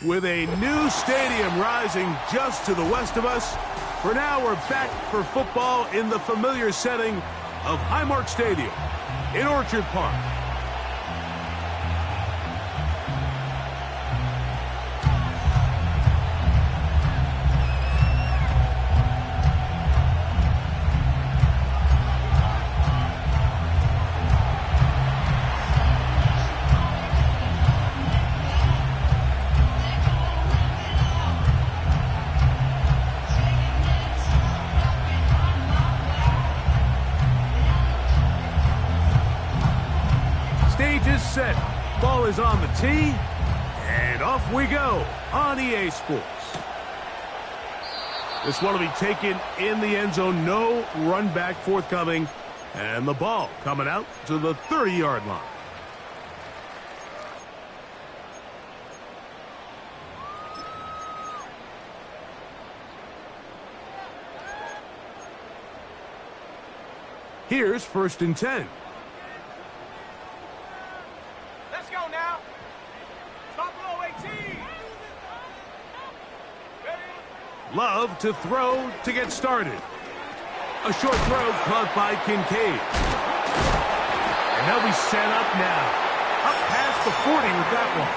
With a new stadium rising just to the west of us, for now we're back for football in the familiar setting of Highmark Stadium in Orchard Park. Stage is set. Ball is on the tee. And off we go on EA Sports. This one will be taken in the end zone. No run back forthcoming. And the ball coming out to the 30-yard line. Here's 1st and 10. Love to throw to get started. A short throw caught by Kincaid. And they'll be set up now. Up past the 40 with that one.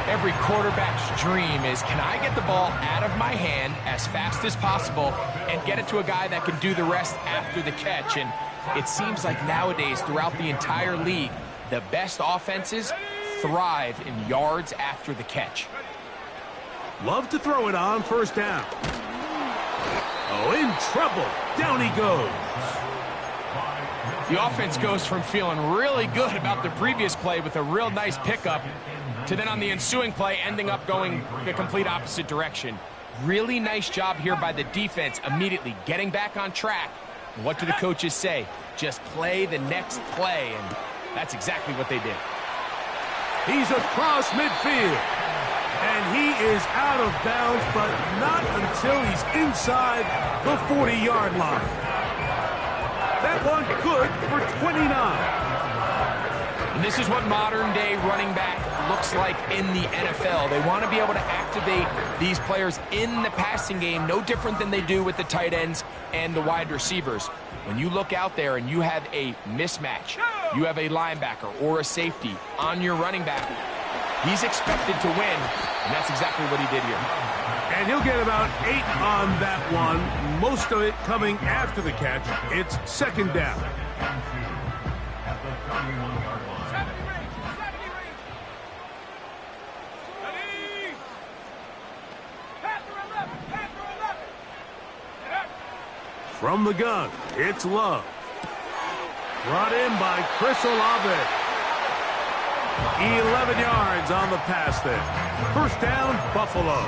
Every quarterback's dream is, can I get the ball out of my hand as fast as possible and get it to a guy that can do the rest after the catch? And it seems like nowadays throughout the entire league, the best offenses thrive in yards after the catch. Love to throw it on 1st down. Oh, in trouble. Down he goes. The offense goes from feeling really good about the previous play with a real nice pickup to then on the ensuing play ending up going the complete opposite direction. Really nice job here by the defense immediately getting back on track. And what do the coaches say? Just play the next play, and that's exactly what they did. He's across midfield. And he is out of bounds, but not until he's inside the 40-yard line. That one good for 29. And this is what modern-day running back looks like in the NFL. They want to be able to activate these players in the passing game, no different than they do with the tight ends and the wide receivers. When you look out there and you have a mismatch, you have a linebacker or a safety on your running back, he's expected to win, and that's exactly what he did here. And he'll get about 8 on that one, most of it coming after the catch. It's 2nd down. From the gun, it's Love. Brought in by Chris Olave. 11 yards on the pass there. 1st down, Buffalo.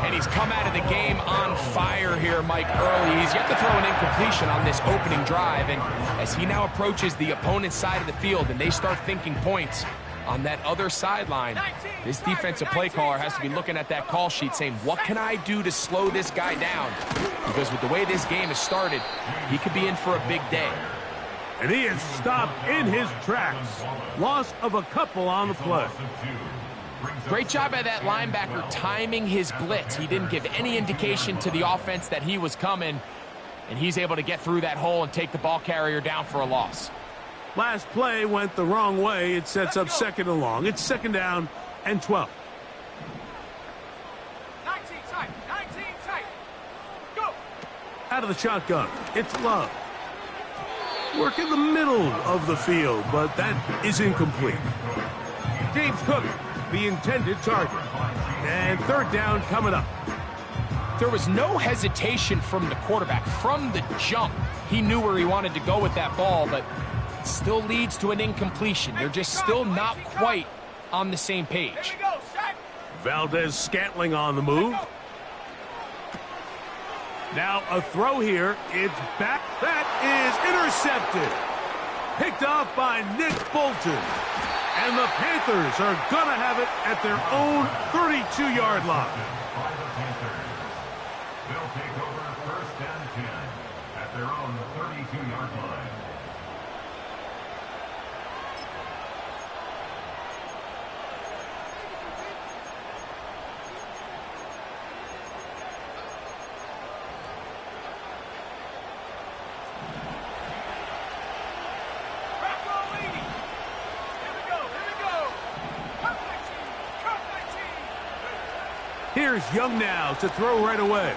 And he's come out of the game on fire here, Mike, early. He's yet to throw an incompletion on this opening drive. And as he now approaches the opponent's side of the field and they start thinking points on that other sideline, this defensive play caller has to be looking at that call sheet saying, what can I do to slow this guy down? Because with the way this game has started, he could be in for a big day. And he is stopped in his tracks. Loss of a couple on the play. Great job by that linebacker timing his blitz. He didn't give any indication to the offense that he was coming, and he's able to get through that hole and take the ball carrier down for a loss. Last play went the wrong way. It sets up 2nd and long. It's 2nd down and 12. 19 tight. Go. Out of the shotgun, it's Love. Work in the middle of the field, but that is incomplete. James Cook, the intended target. And 3rd down coming up. There was no hesitation from the quarterback. From the jump, he knew where he wanted to go with that ball, but it still leads to an incompletion. They're just still not quite on the same page. Valdez-Scantling on the move. Now a throw here. It's back. That is intercepted. Picked off by Nick Bolton. And And the Panthers are going to have it at their own 32-yard line. By the Panthers. They'll take over first and 10 at their own 32-yard line. Here's Young now to throw right away.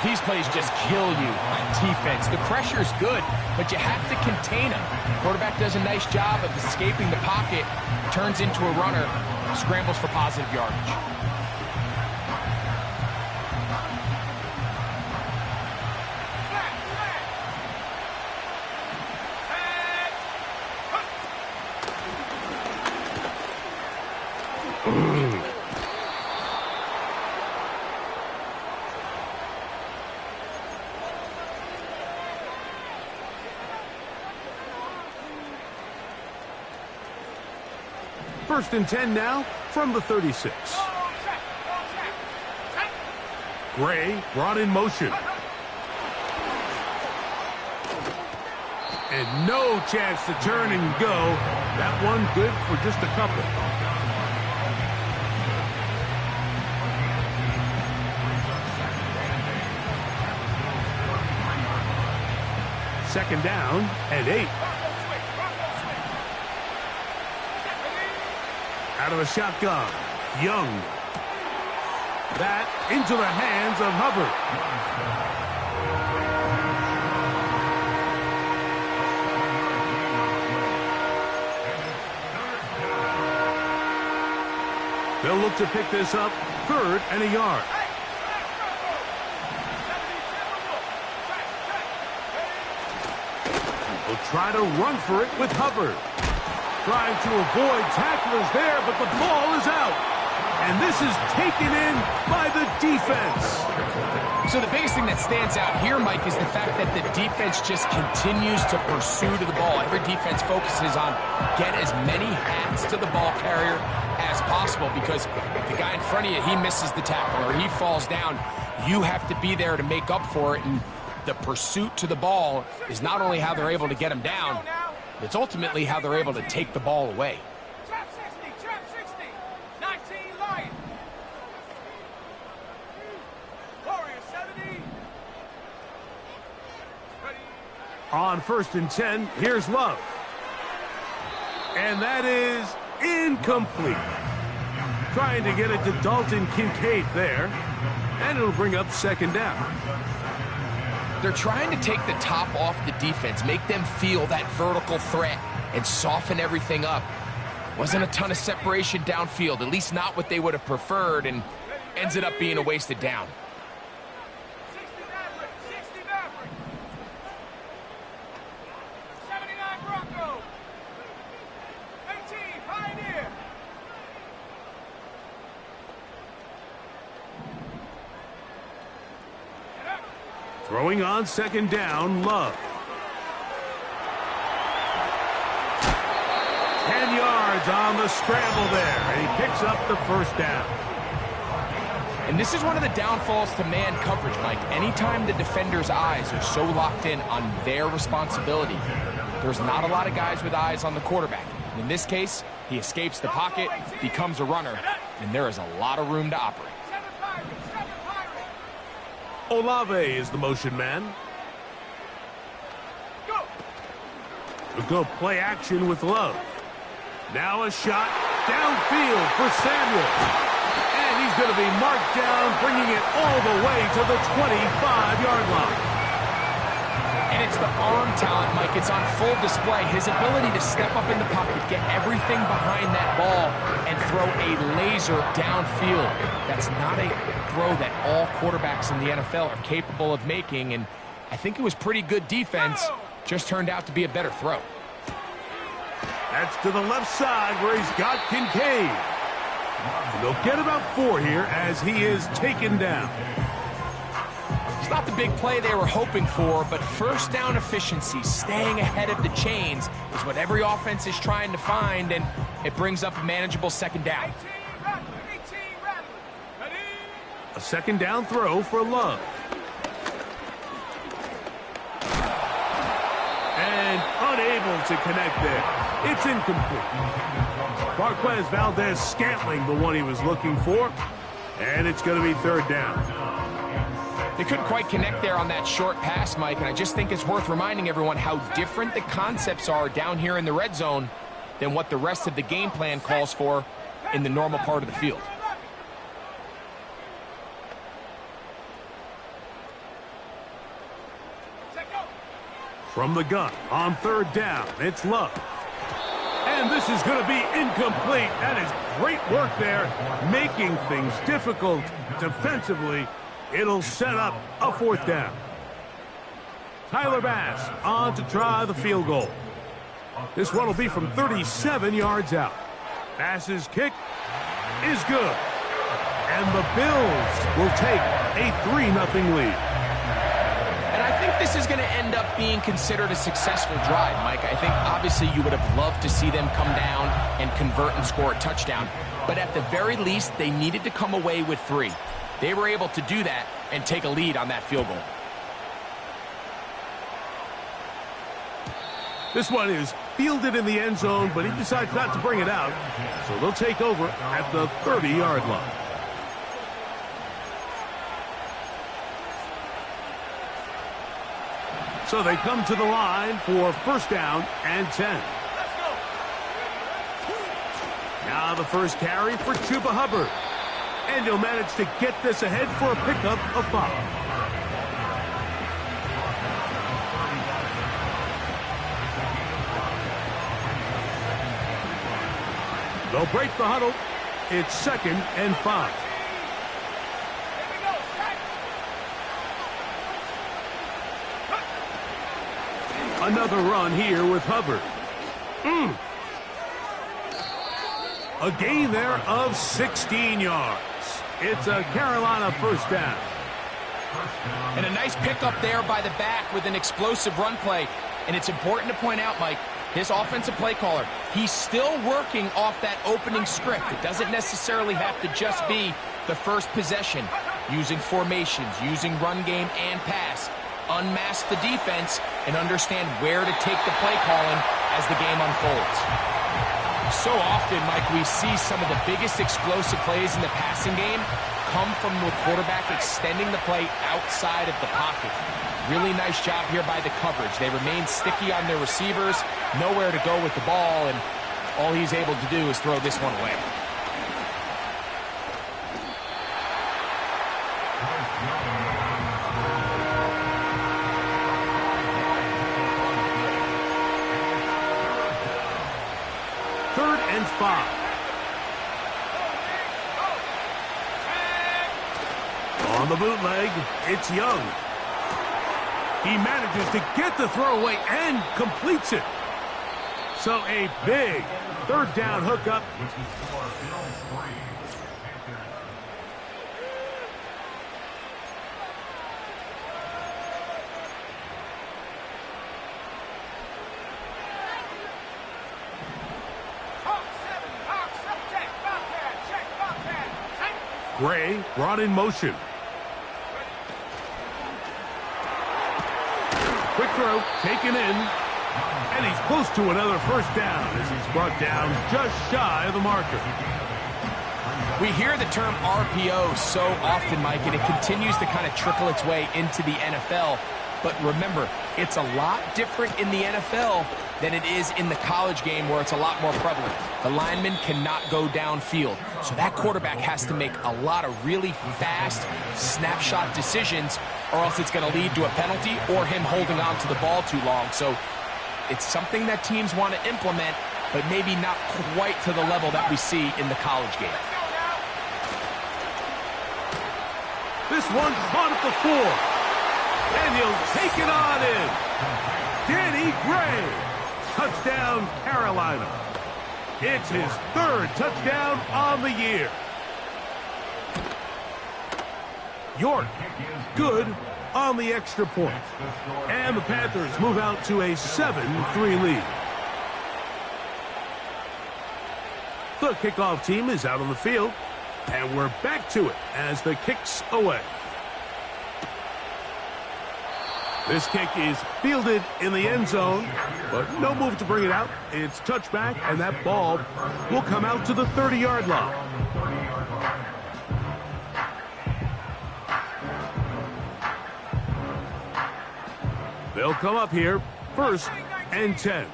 These plays just kill you on defense. The pressure's good, but you have to contain them. Quarterback does a nice job of escaping the pocket, turns into a runner, scrambles for positive yardage. First and 10 now from the 36. Gray brought in motion. And no chance to turn and go. That one good for just a couple. Second down and 8. Out of the shotgun, Young. That into the hands of Hubbard. They'll look to pick this up, 3rd and a yard. They'll try to run for it with Hubbard. Trying to avoid tacklers there, but the ball is out. And this is taken in by the defense. So the biggest thing that stands out here, Mike, is the fact that the defense just continues to pursue to the ball. Every defense focuses on get as many hats to the ball carrier as possible, because if the guy in front of you, he misses the tackle or he falls down, you have to be there to make up for it. And the pursuit to the ball is not only how they're able to get him down, it's ultimately how they're able to take the ball away. Trap 60, 19 Lion. Warrior 70. Ready. On 1st and 10, here's Love. And that is incomplete. Trying to get it to Dalton Kincaid there. And it'll bring up 2nd down. They're trying to take the top off the defense, make them feel that vertical threat, and soften everything up. Wasn't a ton of separation downfield, at least not what they would have preferred, and ends it up being a wasted down. 60 Maverick. 79 Bronco. 18 Pioneer. Throwing on 2nd down, Love. 10 yards on the scramble there, and he picks up the 1st down. And this is one of the downfalls to man coverage, Mike. Anytime the defender's eyes are so locked in on their responsibility, there's not a lot of guys with eyes on the quarterback. In this case, he escapes the pocket, becomes a runner, and there is a lot of room to operate. Olave is the motion man. We'll go play action with Love. Now a shot downfield for Samuel. And he's going to be marked down, bringing it all the way to the 25-yard line. And it's the arm talent, Mike. It's on full display. His ability to step up in the pocket, get everything behind that ball, and throw a laser downfield. That's not a throw that all quarterbacks in the NFL are capable of making, and I think it was pretty good defense. Just turned out to be a better throw. That's to the left side where he's got Kincaid. And they'll get about 4 here as he is taken down. It's not the big play they were hoping for, but first down efficiency, staying ahead of the chains, is what every offense is trying to find, and it brings up a manageable second down. 18 Rattler, 18 Rattler. Ready? A second down throw for Love. And unable to connect there. It's incomplete. Marquez Valdez-Scantling, the one he was looking for. And it's going to be third down. They couldn't quite connect there on that short pass, Mike, and I just think it's worth reminding everyone how different the concepts are down here in the red zone than what the rest of the game plan calls for in the normal part of the field. From the gun on third down, it's Love. And this is going to be incomplete. That is great work there, making things difficult defensively. It'll set up a fourth down. Tyler Bass on to try the field goal. This one will be from 37 yards out. Bass's kick is good. And the Bills will take a 3-0 lead. And I think this is going to end up being considered a successful drive, Mike. I think obviously you would have loved to see them come down and convert and score a touchdown. But at the very least, they needed to come away with 3. They were able to do that and take a lead on that field goal. This one is fielded in the end zone, but he decides not to bring it out. So they'll take over at the 30-yard line. So they come to the line for first down and 10. Now the first carry for Chuba Hubbard. And he'll manage to get this ahead for a pickup of 5. They'll break the huddle. It's 2nd and 5. Another run here with Hubbard. A gain there of 16 yards. It's a Carolina first down. And a nice pickup there by the back with an explosive run play. And it's important to point out, Mike, this offensive play caller, he's still working off that opening script. It doesn't necessarily have to just be the first possession. Using formations, using run game and pass. Unmask the defense and understand where to take the play calling as the game unfolds. So often, Mike, we see some of the biggest explosive plays in the passing game come from the quarterback extending the play outside of the pocket. Really nice job here by the coverage. They remain sticky on their receivers, nowhere to go with the ball, and all he's able to do is throw this one away. Third and 5. On the bootleg, it's Young. He manages to get the throw away and completes it. So a big third down hookup. Gray brought in motion. Quick throw, taken in. And he's close to another first down as he's brought down just shy of the marker. We hear the term RPO so often, Mike, and it continues to kind of trickle its way into the NFL. But remember, it's a lot different in the NFL than it is in the college game where it's a lot more prevalent. The lineman cannot go downfield. So that quarterback has to make a lot of really fast snapshot decisions or else it's going to lead to a penalty or him holding on to the ball too long. So it's something that teams want to implement, but maybe not quite to the level that we see in the college game. This one caught at the 4. And he'll take it on in. Danny Gray. Touchdown, Carolina. It's his 3rd touchdown on the year. York, good on the extra point. And the Panthers move out to a 7-3 lead. The kickoff team is out on the field, and we're back to it as the kick's away. This kick is fielded in the end zone, but no move to bring it out. It's touchback, and that ball will come out to the 30-yard line. They'll come up here, 1st and 10.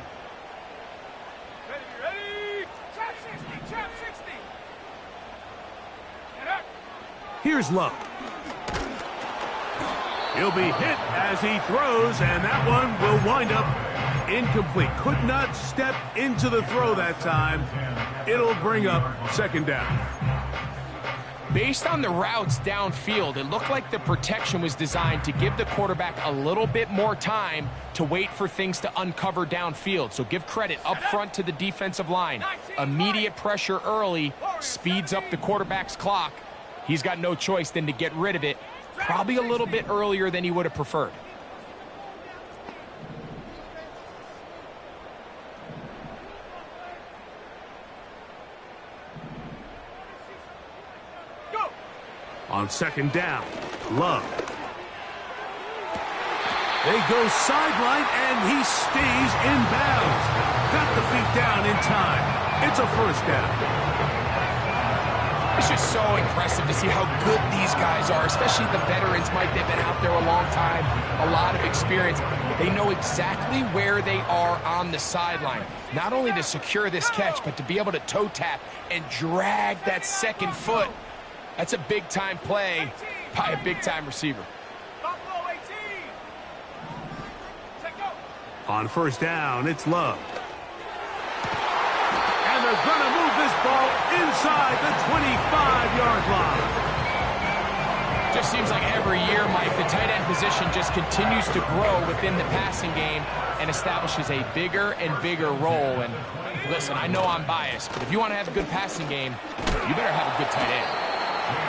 Ready? Chop 60, chop 60. Get up. Here's Love. He'll be hit as he throws, and that one will wind up incomplete. Could not step into the throw that time. It'll bring up 2nd down. Based on the routes downfield, it looked like the protection was designed to give the quarterback a little bit more time to wait for things to uncover downfield. So give credit up front to the defensive line. Immediate pressure early speeds up the quarterback's clock. He's got no choice than to get rid of it, probably a little bit earlier than he would have preferred. On 2nd down, Love. They go sideline, and he stays in bounds. Got the feet down in time. It's a 1st down. It's just so impressive to see how good these guys are, especially the veterans. Mike, they've been out there a long time, a lot of experience. They know exactly where they are on the sideline. Not only to secure this catch, but to be able to toe tap and drag that 2nd foot. That's a big-time play by a big-time receiver. Buffalo 18. Set go. On 1st down, it's Love. And they're going to move this ball inside the 25-yard line. Just seems like every year, Mike, the tight end position just continues to grow within the passing game and establishes a bigger and bigger role. And listen, I know I'm biased, but if you want to have a good passing game, you better have a good tight end.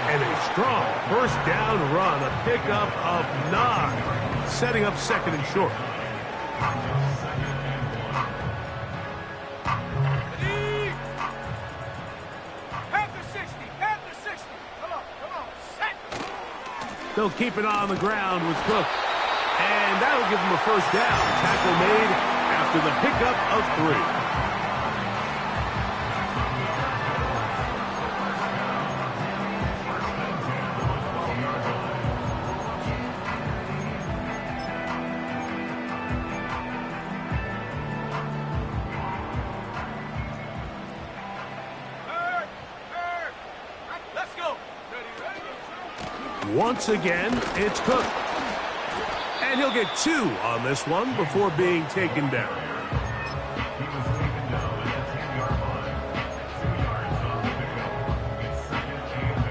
And a strong 1st down run, a pickup of 9, setting up 2nd and short. Ready? Panthers 60, Panthers 60. Come on, set. They'll keep it on the ground with Cook. And that'll give them a 1st down. Tackle made after the pickup of 3. Let's go. Ready? Once again, it's Cook. And he'll get 2 on this one before being taken down. He was taken down at the 10-yard line. 2 yards on the pickup. It's 2nd and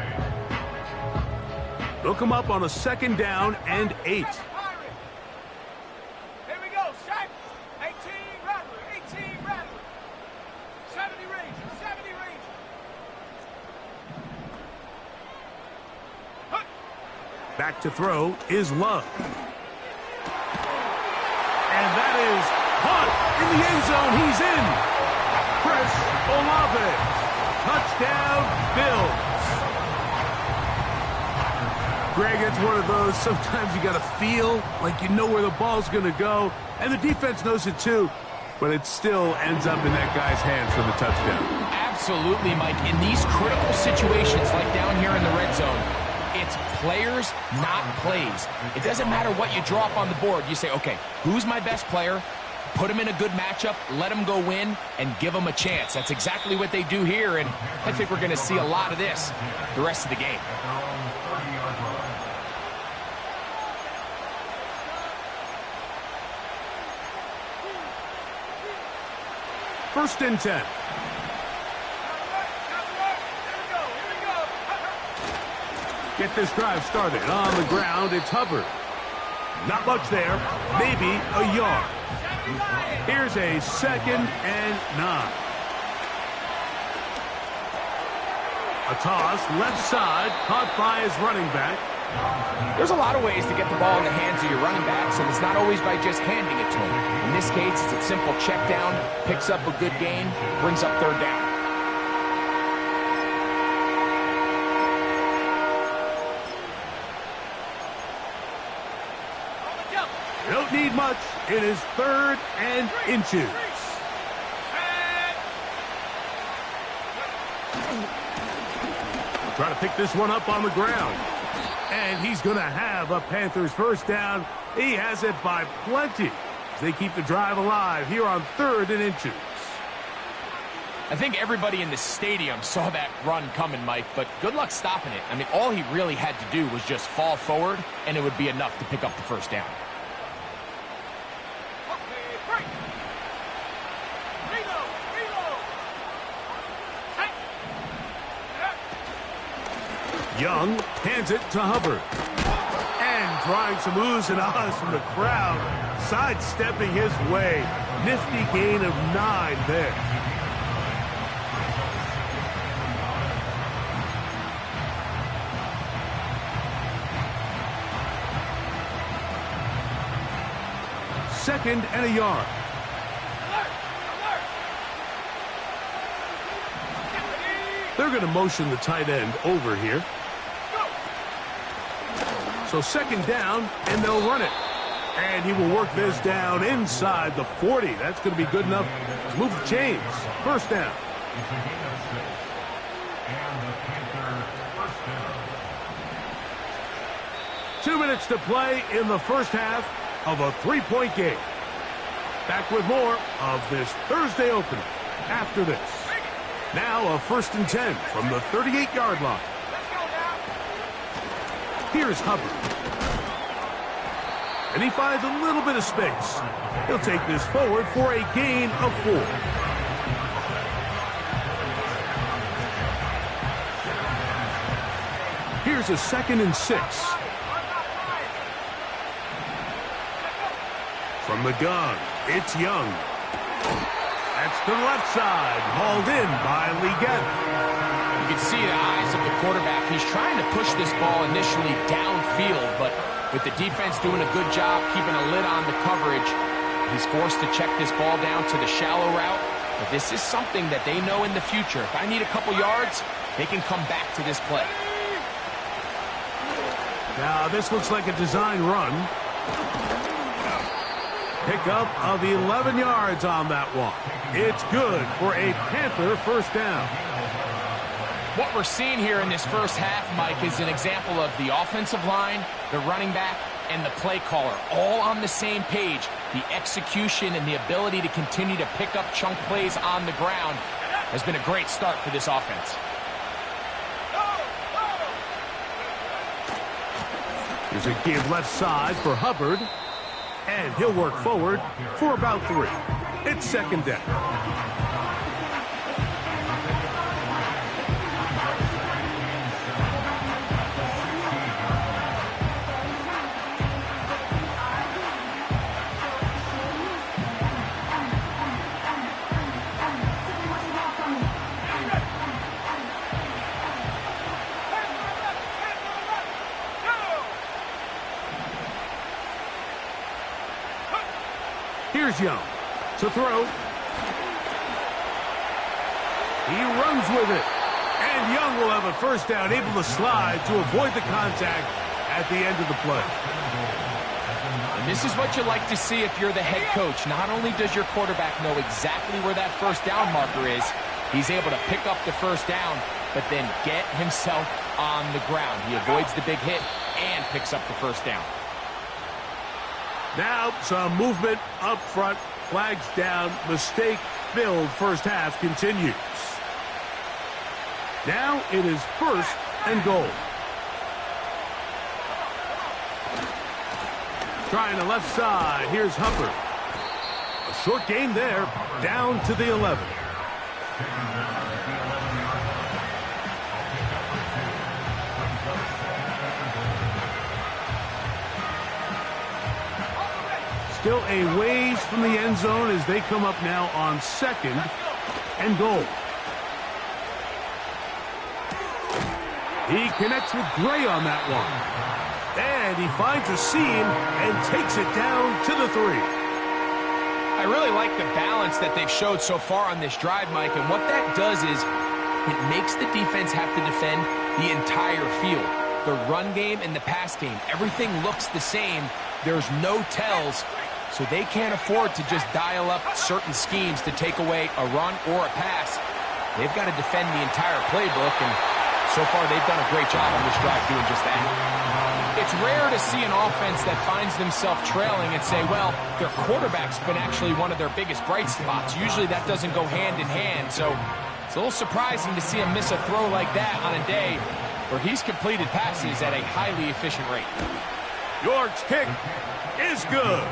8. They'll come up on a 2nd down and 8. Here we go. Set. 18 Rattler. 18 Rattler. 70 Ranger. 70 Ranger. Back to throw is Love. And that is caught in the end zone. He's in. Chris Olave. Touchdown, Bills. Greg, it's one of those, sometimes you got to feel like you know where the ball's going to go. And the defense knows it too. But it still ends up in that guy's hands for the touchdown. Absolutely, Mike. In these critical situations, like down here in the red zone, it's players, not plays. It doesn't matter what you draw up on the board. You say, okay, who's my best player? Put him in a good matchup, let him go win, and give him a chance. That's exactly what they do here, and I think we're going to see a lot of this the rest of the game. First and 10. Get this drive started. On the ground, it's Hubbard. Not much there. Maybe a yard. Here's a 2nd and 9. A toss, left side, caught by his running back. There's a lot of ways to get the ball in the hands of your running backs, and it's not always by just handing it to them. In this case, it's a simple check down, picks up a good gain, brings up third down. You don't need much. It is 3rd and inches. Try to pick this one up on the ground. And he's going to have a Panthers first down. He has it by plenty as they keep the drive alive here on 3rd and inches. I think everybody in the stadium saw that run coming, Mike, but good luck stopping it. I mean, all he really had to do was just fall forward, and it would be enough to pick up the first down. Young hands it to Hubbard. And drawing some oohs and ahs from the crowd. Sidestepping his way. Nifty gain of 9 there. Second and a yard. They're going to motion the tight end over here. So second down, and they'll run it. And he will work this down inside the 40. That's going to be good enough to move the chains. First down. It's a gain of 6. And the Panther first down. 2 minutes to play in the first half of a 3-point game. Back with more of this Thursday opener after this. Now a 1st and 10 from the 38-yard line. Here's Hubbard. And he finds a little bit of space. He'll take this forward for a gain of 4. Here's a 2nd and 6. From the gun, it's Young. That's to the left side, hauled in by Liggett. You can see the eyes of the quarterback. He's trying to push this ball initially downfield, but with the defense doing a good job keeping a lid on the coverage, he's forced to check this ball down to the shallow route. But this is something that they know in the future. If I need a couple yards, they can come back to this play. Now, this looks like a design run. Pickup of 11 yards on that one. It's good for a Panther first down. What we're seeing here in this first half, Mike, is an example of the offensive line, the running back, and the play caller all on the same page. The execution and the ability to continue to pick up chunk plays on the ground has been a great start for this offense. There's a give left side for Hubbard. And he'll work forward for about 3. It's second down. Here's Young to throw. He runs with it. And Young will have a first down, able to slide to avoid the contact at the end of the play. And this is what you like to see if you're the head coach. Not only does your quarterback know exactly where that first down marker is, he's able to pick up the first down, but then get himself on the ground. He avoids the big hit and picks up the first down. Now some movement up front, flags down, mistake-filled first half continues. Now it is 1st and goal. Trying the left side, here's Hubbard. A short gain there, down to the 11. Still a ways from the end zone as they come up now on 2nd and goal. He connects with Gray on that one. And he finds a seam and takes it down to the 3. I really like the balance that they've showed so far on this drive, Mike, and what that does is it makes the defense have to defend the entire field. The run game and the pass game, everything looks the same. There's no tells, so they can't afford to just dial up certain schemes to take away a run or a pass. They've got to defend the entire playbook, and so far they've done a great job on this drive doing just that. It's rare to see an offense that finds themselves trailing and say, well, their quarterback's been actually one of their biggest bright spots. Usually that doesn't go hand in hand, so it's a little surprising to see him miss a throw like that on a day where he's completed passes at a highly efficient rate. York's kick is good.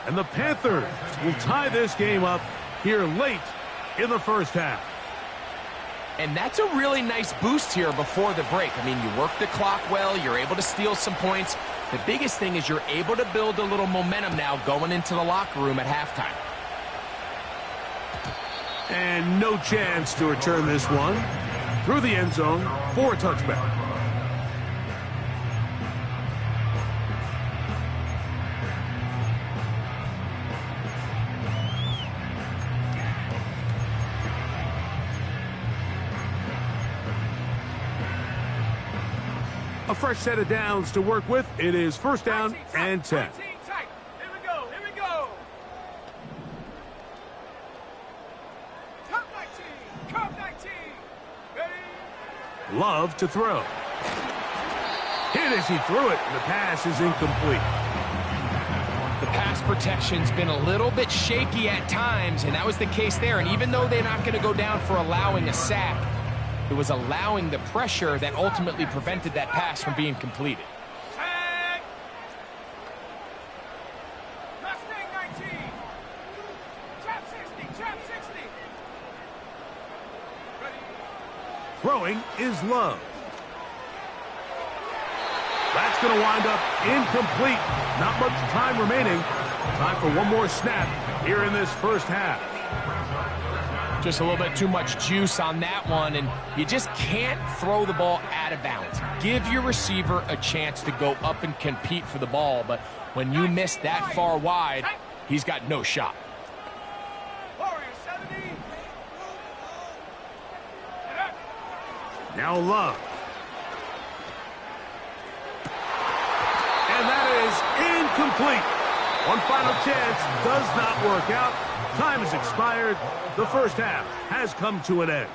And the Panthers will tie this game up here late in the first half. And that's a really nice boost here before the break. I mean, you work the clock well, you're able to steal some points. The biggest thing is you're able to build a little momentum now going into the locker room at halftime. And no chance to return this one through the end zone for a touchback. A fresh set of downs to work with. It is first down and 10. 19 tight. Here we go. Here we go. Cup 19. Cup 19. Ready? Love to throw. Hit as he threw it. The pass is incomplete. The pass protection's been a little bit shaky at times, and that was the case there. And even though they're not going to go down for allowing a sack, it was allowing the pressure that ultimately prevented that pass from being completed. Tag. Mustang 19. Trap 60. Trap 60. Ready? Throwing is Love. That's going to wind up incomplete. Not much time remaining. Time for one more snap here in this first half. Just a little bit too much juice on that one, and you just can't throw the ball out of bounds. Give your receiver a chance to go up and compete for the ball, but when you miss that far wide, he's got no shot. Warrior 70. Get up. Now Love. And that is incomplete. One final chance does not work out. Time has expired. The first half has come to an end.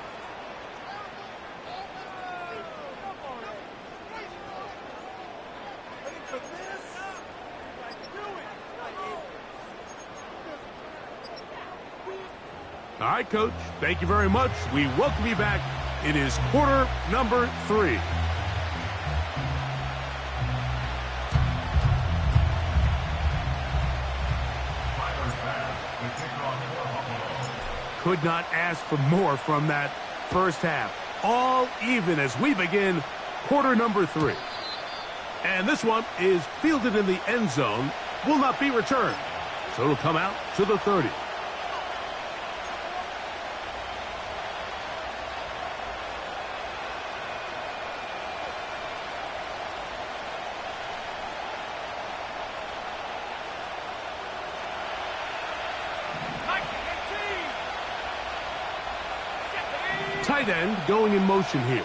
All right, Coach. Thank you very much. We welcome you back. It is quarter number 3. Could not ask for more from that first half. All even as we begin quarter number 3. And this one is fielded in the end zone. Will not be returned. So it'll come out to the 30. Tight end going in motion here.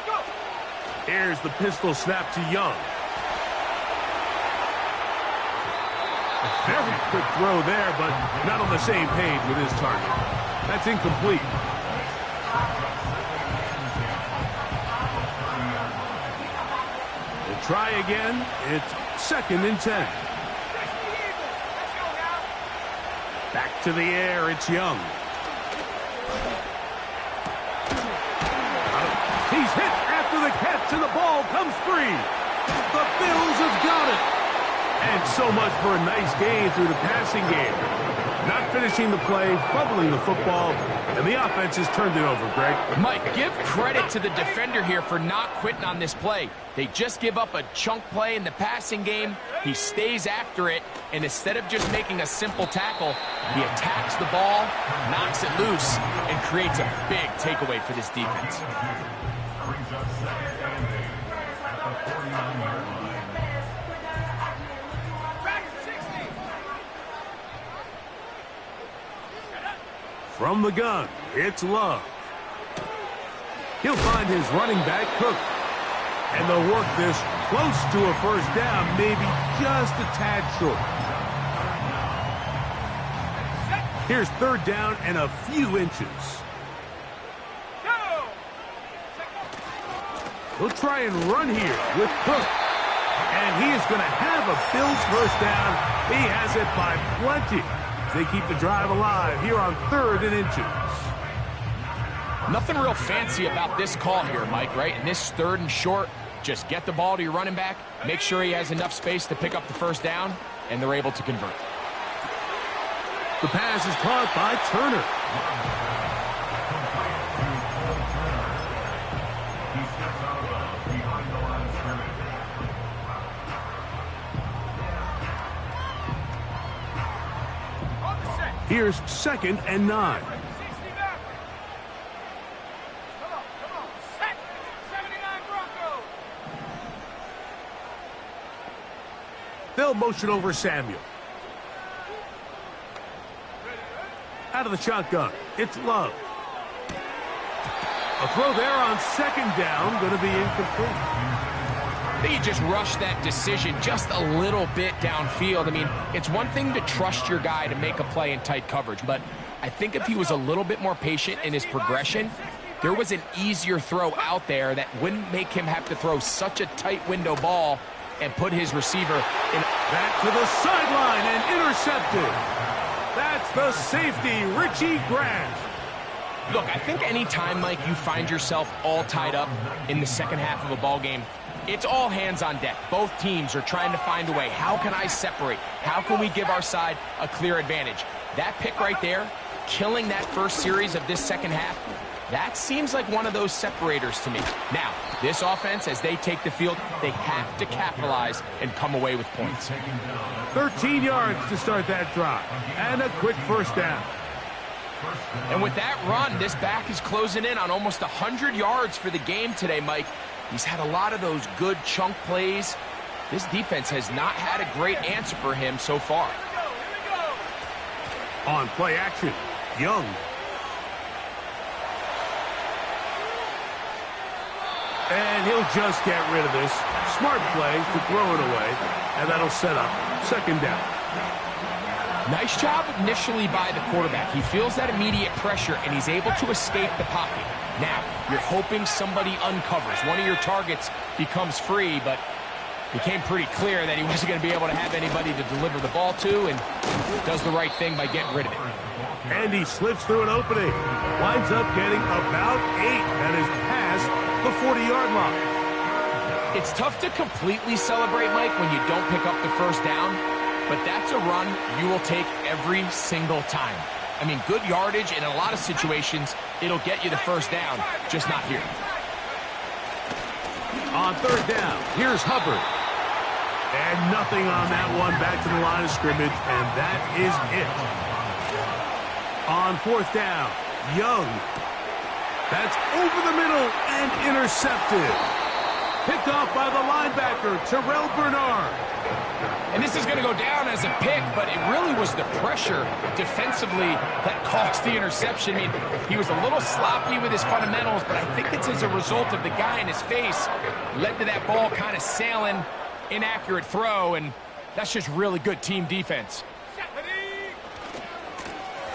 Go. Here's the pistol snap to Young. A very quick throw there, but not on the same page with his target. That's incomplete. We'll try again. It's second and 10. Back to the air, it's Young. He's hit after the catch, and the ball comes free. The Bills have got it. And so much for a nice gain through the passing game. Not finishing the play, fumbling the football, and the offense has turned it over, Greg. Mike, give credit to the defender here for not quitting on this play. They just give up a chunk play in the passing game. He stays after it, And instead of just making a simple tackle, he attacks the ball, knocks it loose, and creates a big takeaway for this defense. Brings up second and 8 at the 49-yard line. Back 60. From the gun, it's Love. He'll find his running back, Cook. And they'll work this close to a first down, maybe just a tad short. Here's third down and a few inches. Go! He'll try and run here with Cook. And he is going to have a Bills first down. He has it by plenty. They keep the drive alive here on 3rd and inches. Nothing real fancy about this call here, Mike, right? In this 3rd and short, just get the ball to your running back, make sure he has enough space to pick up the first down, and they're able to convert. The pass is caught by Turner. He steps out of bounds behind the line of scrimmage. On the set. Here's 2nd and 9. 60 back. Come on. Set. 79 Broncos. They'll motion over Samuel. Out of the shotgun, it's Love. A throw there on 2nd down, going to be incomplete. I think he just rushed that decision just a little bit downfield. I mean, it's one thing to trust your guy to make a play in tight coverage, but I think if he was a little bit more patient in his progression, there was an easier throw out there that wouldn't make him have to throw such a tight window ball and put his receiver in. Back to the sideline and intercepted. That's the safety, Richie Grant. Look, I think any time, Mike, you find yourself all tied up in the second half of a ball game, it's all hands on deck. Both teams are trying to find a way. How can I separate? How can we give our side a clear advantage? That pick right there, killing that first series of this second half, that seems like one of those separators to me. Now, this offense, as they take the field, they have to capitalize and come away with points. 13 yards to start that drive. And a quick first down. And with that run, this back is closing in on almost 100 yards for the game today, Mike. He's had a lot of those good chunk plays. This defense has not had a great answer for him so far. On play action, Young. And he'll just get rid of this. Smart play to throw it away. And that'll set up 2nd down. Nice job initially by the quarterback. He feels that immediate pressure, and he's able to escape the pocket. Now, you're hoping somebody uncovers. One of your targets becomes free, but it became pretty clear that he wasn't going to be able to have anybody to deliver the ball to, and does the right thing by getting rid of it. And he slips through an opening. Winds up getting about 8. That is past the 40-yard line. It's tough to completely celebrate, Mike, when you don't pick up the first down, but that's a run you will take every single time. I mean, good yardage, and in a lot of situations, it'll get you the first down, just not here. On 3rd down, here's Hubbard. And nothing on that one, back to the line of scrimmage, and that is it. On 4th down, Young. That's over the middle and intercepted. Picked off by the linebacker, Terrell Bernard. And this is going to go down as a pick, but it really was the pressure defensively that caused the interception. I mean, he was a little sloppy with his fundamentals, but I think it's as a result of the guy in his face led to that ball kind of sailing, inaccurate throw, and that's just really good team defense.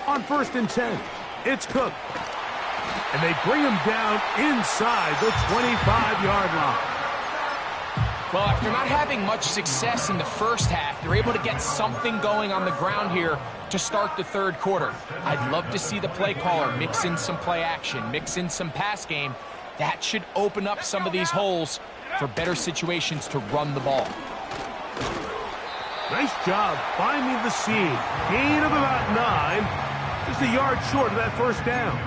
On 1st and 10, it's Cook. And they bring him down inside the 25-yard line. Well, after not having much success in the first half, they're able to get something going on the ground here to start the 3rd quarter. I'd love to see the play caller mix in some play action, mix in some pass game. That should open up some of these holes for better situations to run the ball. Nice job finding the seam. Gain of about 9. Just a yard short of that first down.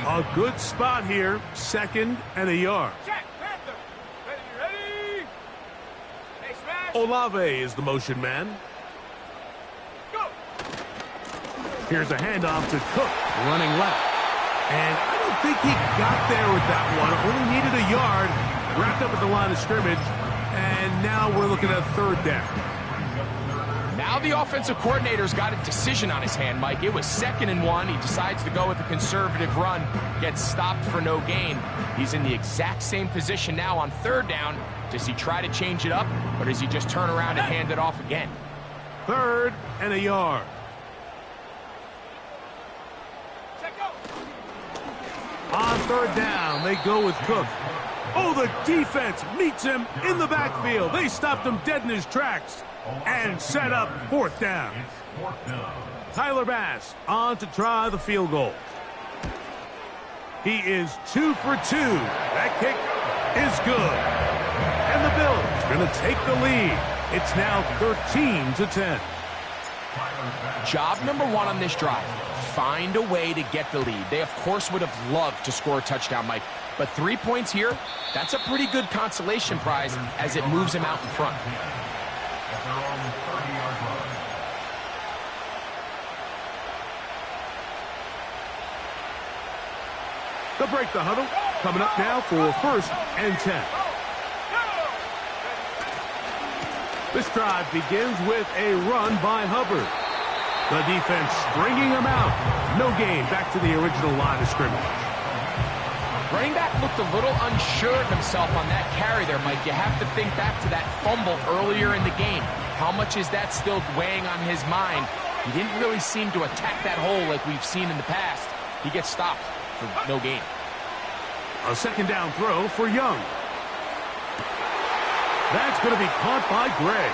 A good spot here. 2nd and a yard. Check, Panther. Ready. Olave is the motion man. Go. Here's a handoff to Cook, running left. And I don't think he got there with that one. Only needed a yard. Wrapped up at the line of scrimmage. And now we're looking at third down. Now the offensive coordinator's got a decision on his hand, Mike. It was 2nd and 1. He decides to go with a conservative run, gets stopped for no gain. He's in the exact same position now on 3rd down. Does he try to change it up, or does he just turn around and hand it off again? 3rd and a yard. Check go. On 3rd down, they go with Cook. Oh, the defense meets him in the backfield. They stopped him dead in his tracks and set up 4th down. Tyler Bass on to try the field goal. He is 2 for 2. That kick is good. And the Bills going to take the lead. It's now 13-10. Job number 1 on this drive, find a way to get the lead. They, of course, would have loved to score a touchdown, Mike. But 3 points here, that's a pretty good consolation prize as it moves him out in front. They'll break the huddle. Coming up now for 1st and 10. This drive begins with a run by Hubbard. The defense stringing him out. No gain. Back to the original line of scrimmage. Running back looked a little unsure of himself on that carry there, Mike. You have to think back to that fumble earlier in the game. How much is that still weighing on his mind? He didn't really seem to attack that hole like we've seen in the past. He gets stopped for no gain. A 2nd down throw for Young. That's going to be caught by Gray.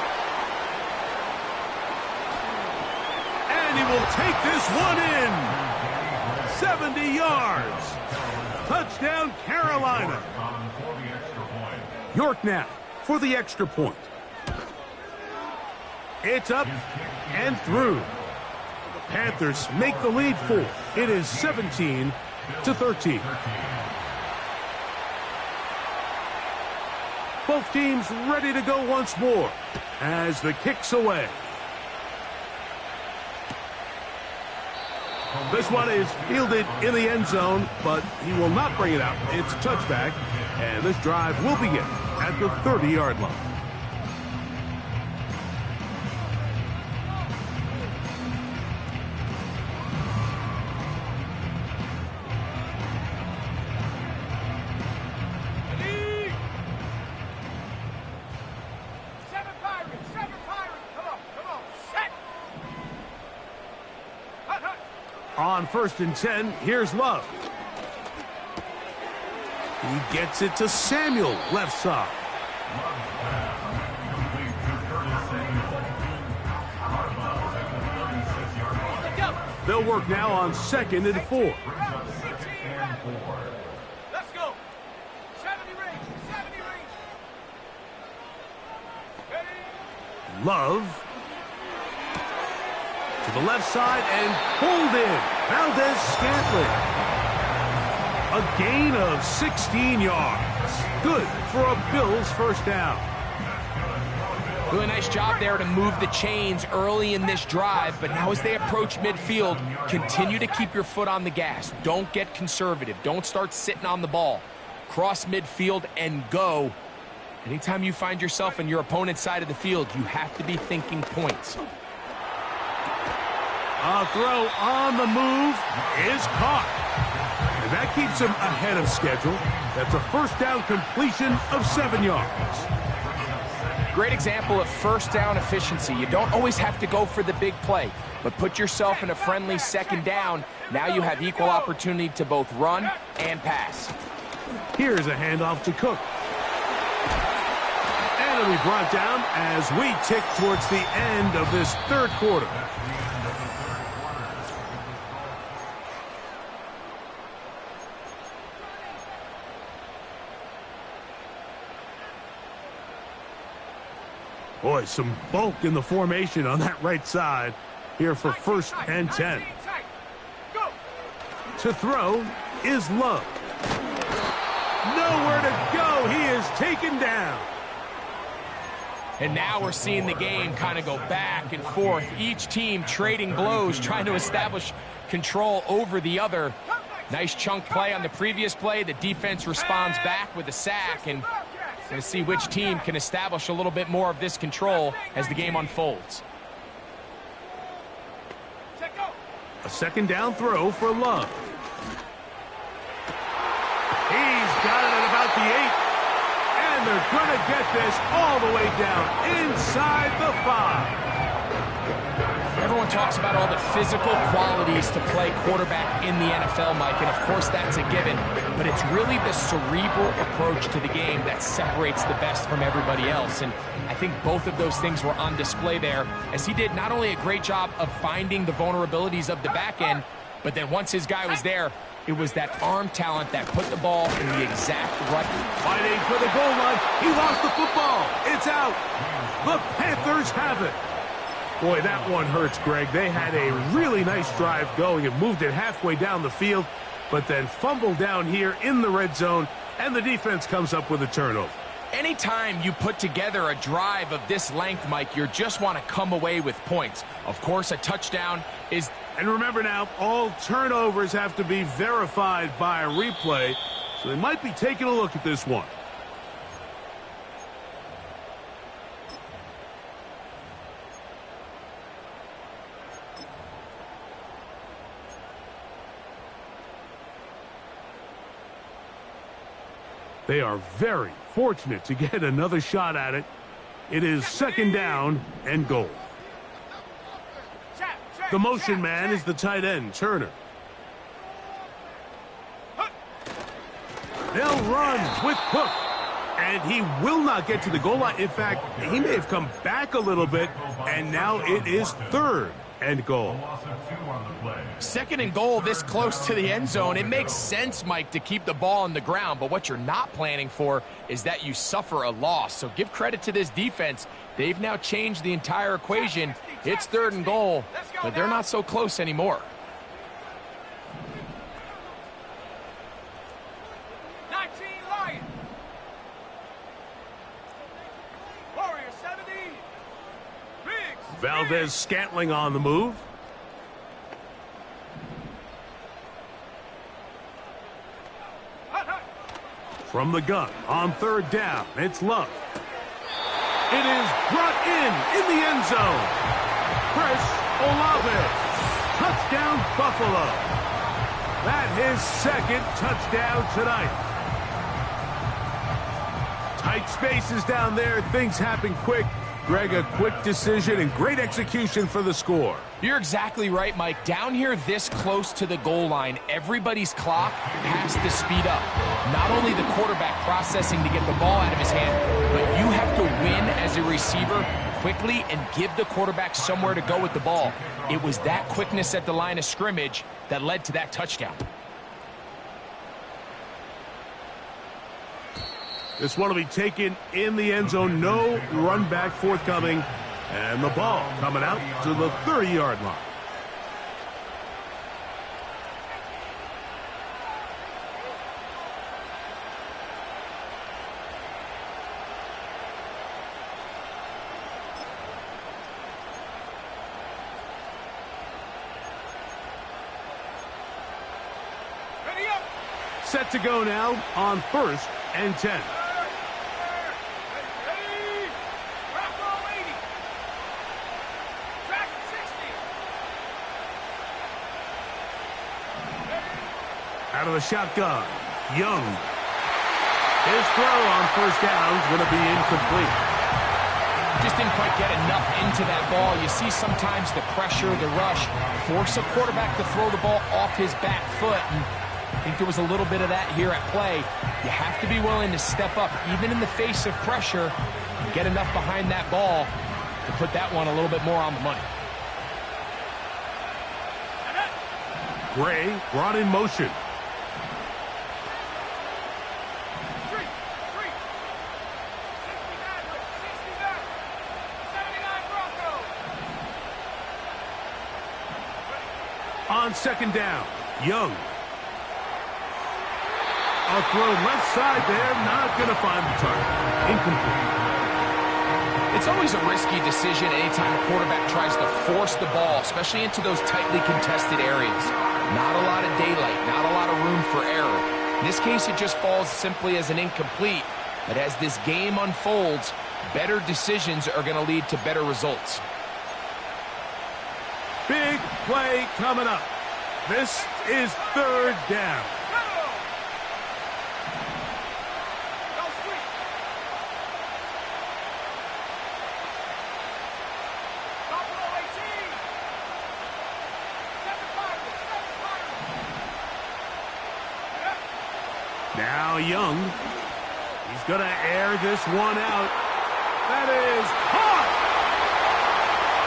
And he will take this one in. 70 yards. Touchdown, Carolina. York now for the extra point. It's up and through. The Panthers make the lead 4. It is 17-13. Both teams ready to go once more as the kick's away. This one is fielded in the end zone, but he will not bring it out. It's a touchback, and this drive will begin at the 30-yard line. On 1st and 10, here's Love. He gets it to Samuel, left side. They'll work now on 2nd and 4. Let's go. 70 range. 70 range. Ready? Love. To the left side and pulled in. Valdez-Scantling. A gain of 16 yards. Good for a Bills 1st down. Really nice job there to move the chains early in this drive, but now as they approach midfield, continue to keep your foot on the gas. Don't get conservative. Don't start sitting on the ball. Cross midfield and go. Anytime you find yourself on your opponent's side of the field, you have to be thinking points. A throw on the move is caught. And that keeps him ahead of schedule. That's a 1st down completion of 7 yards. Great example of 1st down efficiency. You don't always have to go for the big play, but put yourself in a friendly 2nd down. Now you have equal opportunity to both run and pass. Here's a handoff to Cook. And it'll be brought down as we tick towards the end of this 3rd quarter. Boy, some bulk in the formation on that right side here for 1st and 10. Go. To throw is Love. Nowhere to go. He is taken down. And now we're seeing the game kind of go back and forth. Each team trading blows, trying to establish control over the other. Nice chunk play on the previous play. The defense responds back with a sack, and we're going to see which team can establish a little bit more of this control as the game unfolds. A second down throw for Love. He's got it at about the 8. And they're going to get this all the way down inside the 5. Everyone talks about all the physical qualities to play quarterback in the NFL, Mike, and of course that's a given, but it's really the cerebral approach to the game that separates the best from everybody else, and I think both of those things were on display there, as he did not only a great job of finding the vulnerabilities of the back end, but then once his guy was there, it was that arm talent that put the ball in the exact right. Fighting for the goal line. He lost the football. It's out. The Panthers have it. Boy, that one hurts, Greg. They had a really nice drive going and moved it halfway down the field, but then fumbled down here in the red zone, and the defense comes up with a turnover. Anytime you put together a drive of this length, Mike, you just want to come away with points. Of course, a touchdown is... And remember now, all turnovers have to be verified by a replay, so they might be taking a look at this one. They are very fortunate to get another shot at it. It is second down and goal. The motion man is the tight end, Turner. They'll run with Cook. And he will not get to the goal line. In fact, he may have come back a little bit, and now it is third and goal. Second and goal this close to the end zone. It makes sense, Mike, to keep the ball on the ground, but what you're not planning for is that you suffer a loss. So give credit to this defense. They've now changed the entire equation. It's third and goal, but they're not so close anymore. 19 Lions. Warrior 70. Riggs. Valdez-Scantling on the move. From the gun on third down, it's Love. It is brought in the end zone. Chris Olave. Touchdown, Buffalo. That his second touchdown tonight. Tight spaces down there. Things happen quick. Greg, a quick decision and great execution for the score. You're exactly right, Mike. Down here this close to the goal line, everybody's clock has to speed up. Not only the quarterback processing to get the ball out of his hand, but you have to win as a receiver quickly and give the quarterback somewhere to go with the ball. It was that quickness at the line of scrimmage that led to that touchdown. This one will be taken in the end zone. No run back forthcoming. And the ball coming out to the 30-yard line. Ready up. Set to go now on 1st and 10. Out of the shotgun, Young. His throw on first down is going to be incomplete. Just didn't quite get enough into that ball. You see sometimes the pressure, the rush, force a quarterback to throw the ball off his back foot. And I think there was a little bit of that here at play. You have to be willing to step up, even in the face of pressure, and get enough behind that ball to put that one a little bit more on the money. Gray brought in motion. On second down, Young. A throw left side there, not going to find the target. Incomplete. It's always a risky decision anytime a quarterback tries to force the ball, especially into those tightly contested areas. Not a lot of daylight, not a lot of room for error. In this case, it just falls simply as an incomplete. But as this game unfolds, better decisions are going to lead to better results. Big play coming up. This is third down. Now Young. He's going to air this one out. That is caught!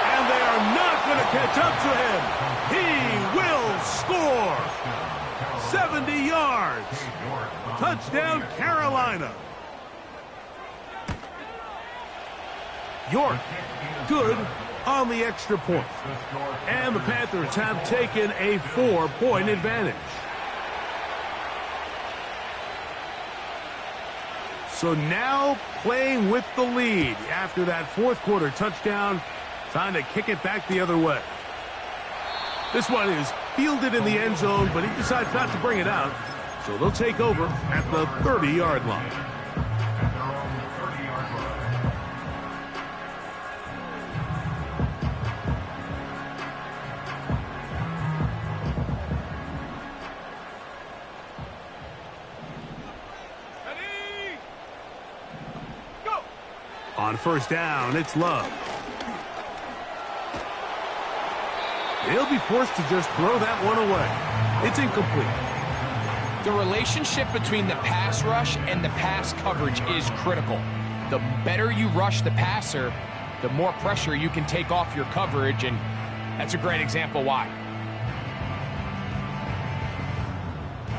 And they are not going to catch up to him. He will score. 70 yards. Touchdown, Carolina. York, good on the extra point. And the Panthers have taken a 4-point advantage. So now playing with the lead after that fourth quarter touchdown, time to kick it back the other way. This one is fielded in the end zone, but he decides not to bring it out. So they'll take over at the 30-yard line. On first down, it's Love. He'll be forced to just throw that one away. It's incomplete. The relationship between the pass rush and the pass coverage is critical. The better you rush the passer, the more pressure you can take off your coverage, and that's a great example why.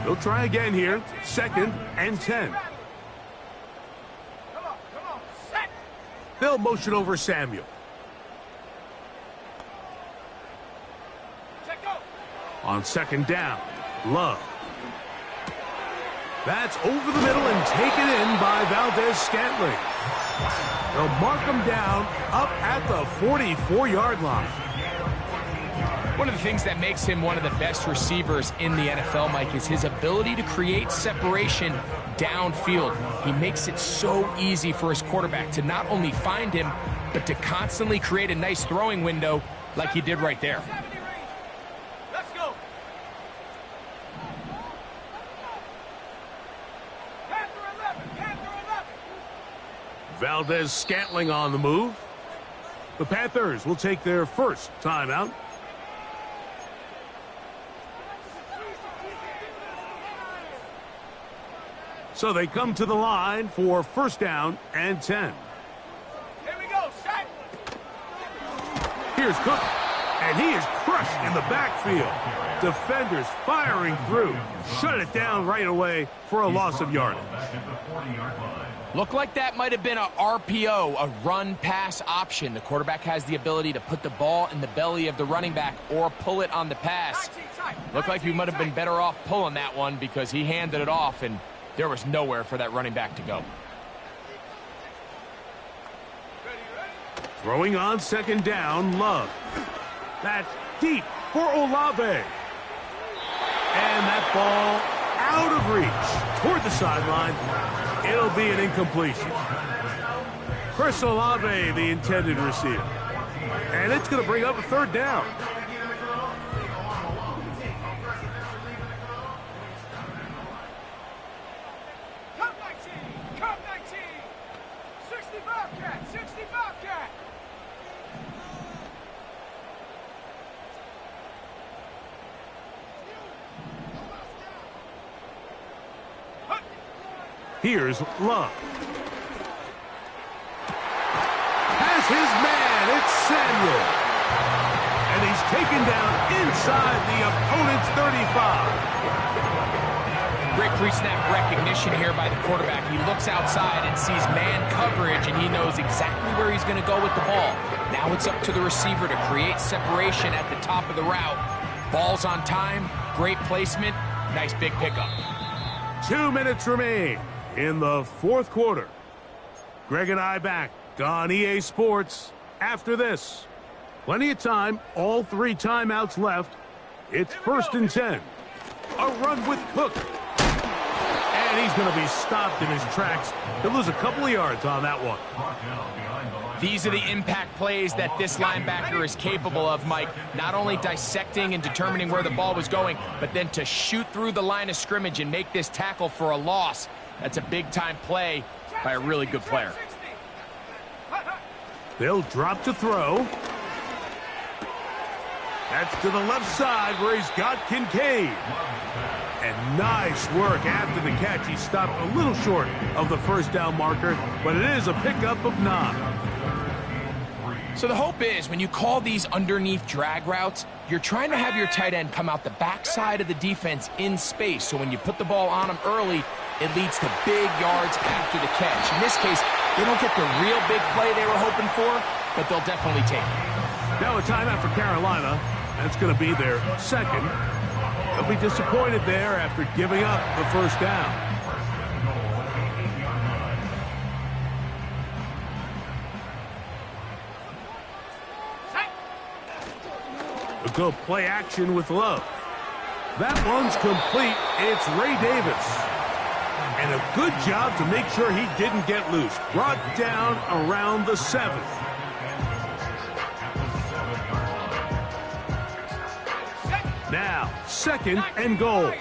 They'll try again here. 2nd and 10. They'll motion over Samuel. On 2nd down, Love. That's over the middle and taken in by Valdez-Scantling. They'll mark him down up at the 44-yard line. One of the things that makes him one of the best receivers in the NFL, Mike, is his ability to create separation downfield. He makes it so easy for his quarterback to not only find him, but to constantly create a nice throwing window like he did right there. Let's go. Panther 11. Valdez-Scantling on the move. The Panthers will take their first timeout. So they come to the line for first down and 10. Here we go, set. Here's Cook, and he is crushed in the backfield. Defenders firing through. Shut it down right away for a loss of yardage. Looked like that might have been a RPO, a run-pass option. The quarterback has the ability to put the ball in the belly of the running back or pull it on the pass. Looked like he might have been better off pulling that one because he handed it off, and there was nowhere for that running back to go. Throwing on 2nd down, Love. That's deep for Olave. And that ball out of reach toward the sideline. It'll be an incompletion. Chris Olave, the intended receiver. And it's going to bring up a 3rd down. Cup 19. 60 Bobcat. 60 Bobcat. Here's Love. Has his man. It's Samuel. And he's taken down inside the opponent's 35. Great pre-snap recognition here by the quarterback. He looks outside and sees man coverage, and he knows exactly where he's going to go with the ball. Now it's up to the receiver to create separation at the top of the route. Ball's on time, great placement, nice big pickup. 2 minutes remain in the 4th quarter. Greg and I back back on EA Sports after this. Plenty of time, all 3 timeouts left. It's 1st and 10. A run with Cook. And he's going to be stopped in his tracks. He'll lose a couple of yards on that one. These are the impact plays that this linebacker is capable of, Mike. Not only dissecting and determining where the ball was going, but then to shoot through the line of scrimmage and make this tackle for a loss. That's a big-time play by a really good player. They'll drop to throw. That's to the left side where he's got Kincaid. And nice work after the catch. He stopped a little short of the first down marker, but it is a pickup of 9. So the hope is when you call these underneath drag routes, you're trying to have your tight end come out the backside of the defense in space. So when you put the ball on him early, it leads to big yards after the catch. In this case, they don't get the real big play they were hoping for, but they'll definitely take it. Now a timeout for Carolina. That's going to be their second. They'll be disappointed there after giving up the first down. A good play action with Love. That one's complete. It's Ray Davis. And a good job to make sure he didn't get loose. Brought down around the 7. Now, 2nd and goal.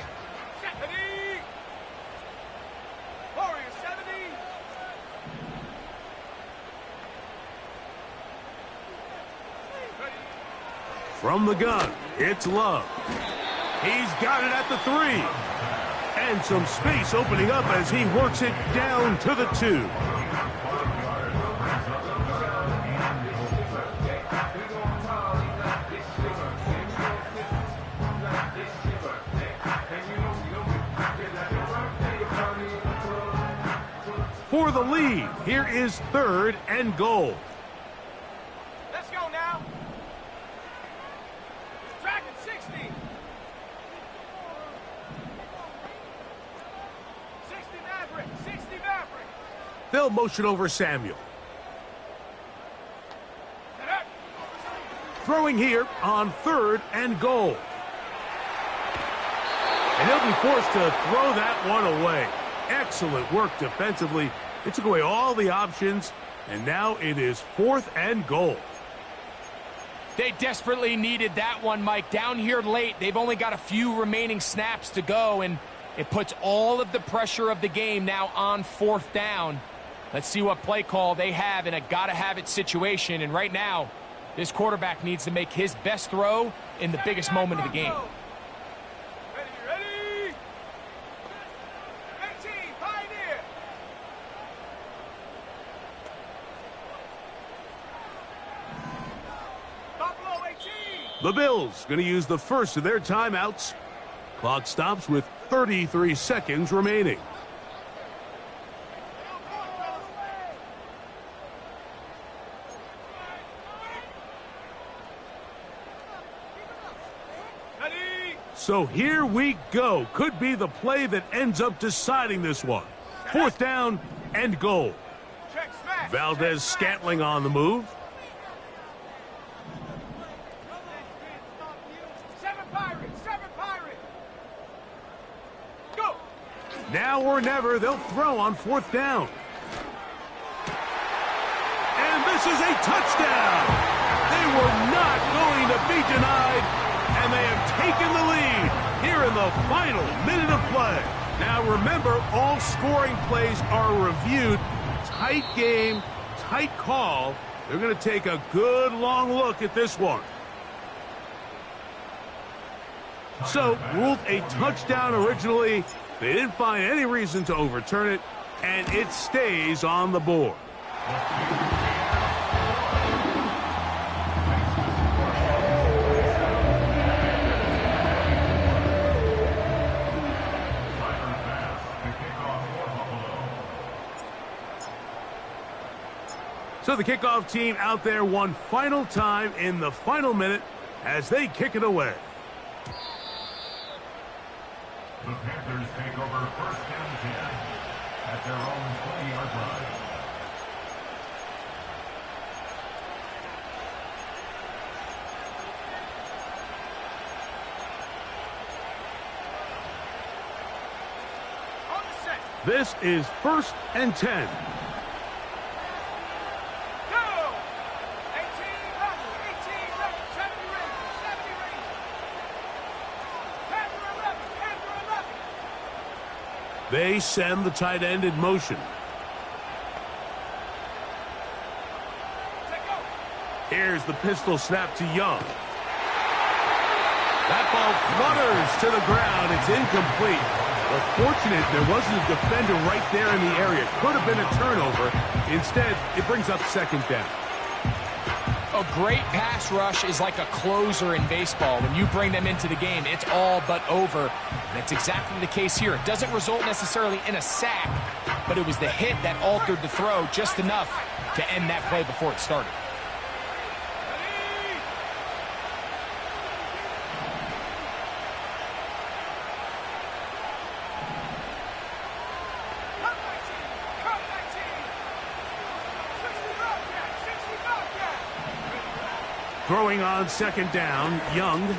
From the gun, it's Love. He's got it at the 3. And some space opening up as he works it down to the 2. For the lead, here is 3rd and goal. Let's go now. Dragon 60. 60 Maverick. 60 Maverick. They'll motion over Samuel. Throwing here on 3rd and goal. And he'll be forced to throw that one away. Excellent work defensively. They took away all the options, and now it is 4th and goal. They desperately needed that one, Mike. Down here late, they've only got a few remaining snaps to go, and it puts all of the pressure of the game now on 4th down. Let's see what play call they have in a gotta-have-it situation, and right now, this quarterback needs to make his best throw in the biggest moment of the game. Ready? 18, Pioneer. Buffalo 18. The Bills going to use the first of their timeouts. Clock stops with 33 seconds remaining. So here we go. Could be the play that ends up deciding this one. 4th down and goal. Valdez Scantling on the move. 7 Pirates. 7 Pirates. Go. Now or never, they'll throw on 4th down. And this is a touchdown. They were not going to be denied. And they have taken the lead here in the final minute of play. Now remember, all scoring plays are reviewed. Tight game, tight call. They're going to take a good long look at this one. So, ruled a touchdown originally. They didn't find any reason to overturn it, and it stays on the board. So the kickoff team out there one final time in the final minute as they kick it away. The Panthers take over 1st and 10 at their own 20-yard line. This is 1st and 10. Go! 18 Rutgers, 18 Rutgers, 70 Rangers, 70 Rangers. Panther 11, Panther 11. They send the tight end in motion. Take go. Here's the pistol snap to Young. That ball flutters to the ground. It's incomplete. But fortunate there wasn't a defender right there in the area. Could have been a turnover. Instead, it brings up 2nd down. A great pass rush is like a closer in baseball. When you bring them into the game, it's all but over. And that's exactly the case here. It doesn't result necessarily in a sack, but it was the hit that altered the throw just enough to end that play before it started. Throwing on 2nd down, Young. And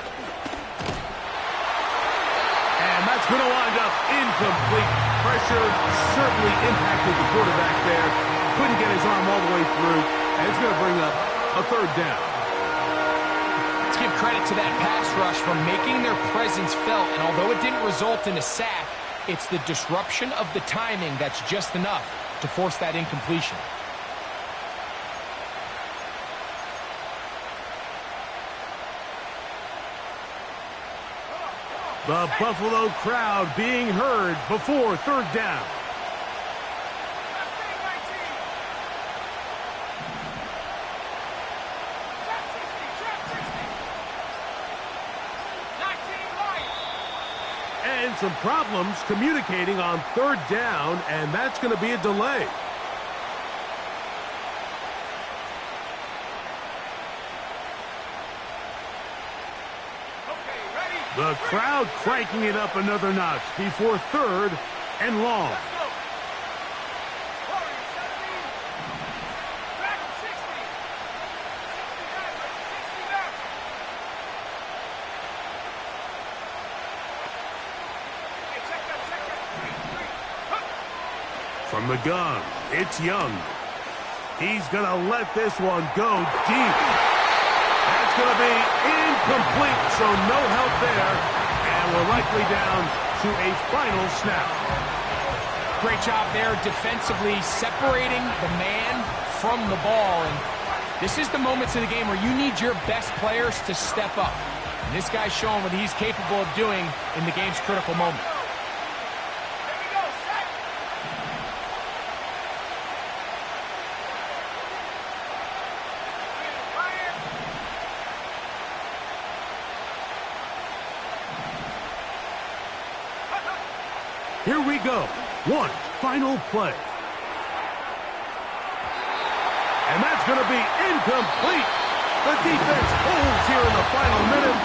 that's going to wind up incomplete. Pressure certainly impacted the quarterback there. Couldn't get his arm all the way through. And it's going to bring up a 3rd down. Let's give credit to that pass rush for making their presence felt. And although it didn't result in a sack, it's the disruption of the timing that's just enough to force that incompletion. The Buffalo crowd being heard before 3rd down. And some problems communicating on 3rd down, and that's going to be a delay. The crowd cranking it up another notch before 3rd and long. From the gun, it's Young. He's going to let this one go deep. That's going to be incomplete, so no help there. And we're likely down to a final snap. Great job there defensively, separating the man from the ball. And this is the moments of the game where you need your best players to step up. And this guy's showing what he's capable of doing in the game's critical moment. Here we go. One final play. And that's going to be incomplete. The defense holds here in the final minute.